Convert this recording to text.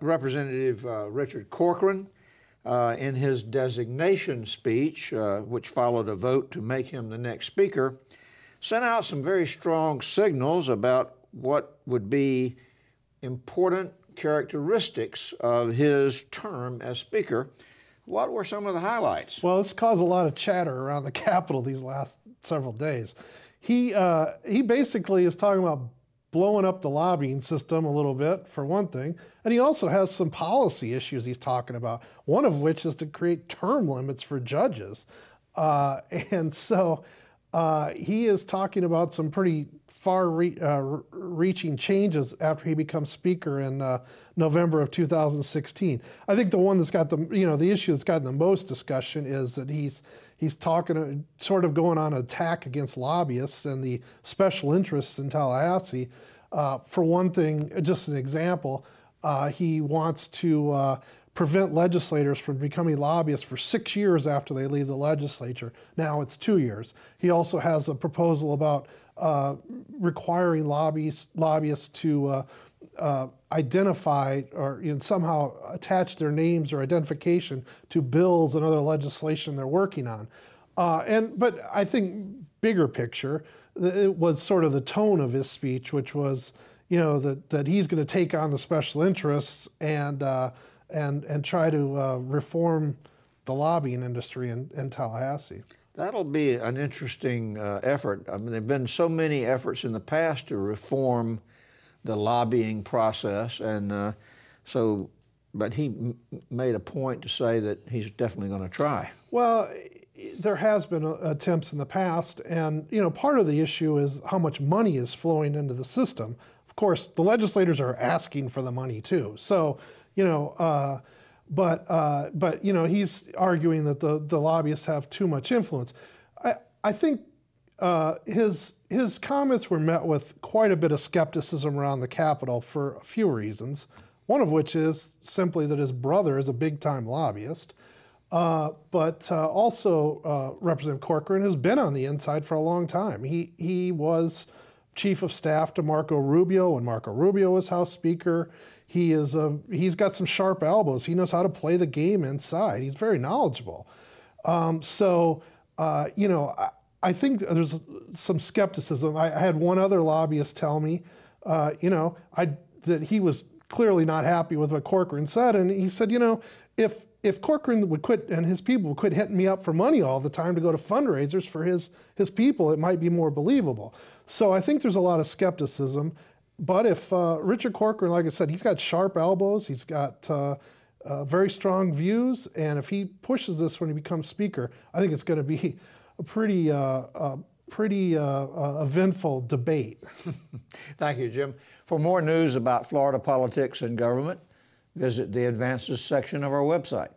Representative Richard Corcoran, in his designation speech, which followed a vote to make him the next speaker, sent out some very strong signals about what would be important characteristics of his term as speaker. What were some of the highlights? Well, this caused a lot of chatter around the Capitol these last several days. He basically is talking about blowing up the lobbying system a little bit, for one thing, and he also has some policy issues he's talking about, one of which is to create term limits for judges. And so he is talking about some pretty far-reaching changes after he becomes speaker in November of 2016. I think the one that's got the issue that's gotten the most discussion is that he's talking, sort of going on an attack against lobbyists and the special interests in Tallahassee. For one thing, just an example, he wants to prevent legislators from becoming lobbyists for 6 years after they leave the legislature. Now it's 2 years. He also has a proposal about requiring lobbyists to identify or somehow attach their names or identification to bills and other legislation they're working on. But I think bigger picture, it was sort of the tone of his speech, which was, that he's going to take on the special interests and try to reform the lobbying industry in Tallahassee. That'll be an interesting effort. I mean, there have been so many efforts in the past to reform the lobbying process, and but he made a point to say that he's definitely going to try. Well, there has been attempts in the past, and part of the issue is how much money is flowing into the system. Of course, the legislators are asking for the money too. So, but he's arguing that the lobbyists have too much influence. I think his comments were met with quite a bit of skepticism around the Capitol for a few reasons. One of which is simply that his brother is a big-time lobbyist. But also Representative Corcoran has been on the inside for a long time. He was chief of staff to Marco Rubio when Marco Rubio was House Speaker. He's got some sharp elbows. He knows how to play the game inside. He's very knowledgeable. I think there's some skepticism. I had one other lobbyist tell me, that he was clearly not happy with what Corcoran said, and he said, if Corcoran would quit and his people would quit hitting me up for money all the time to go to fundraisers for his people, it might be more believable. So I think there's a lot of skepticism. But if Richard Corcoran, like I said, he's got sharp elbows, he's got very strong views, and if he pushes this when he becomes speaker, I think it's going to be a pretty eventful debate. Thank you, Jim. For more news about Florida politics and government, visit the Advances section of our website.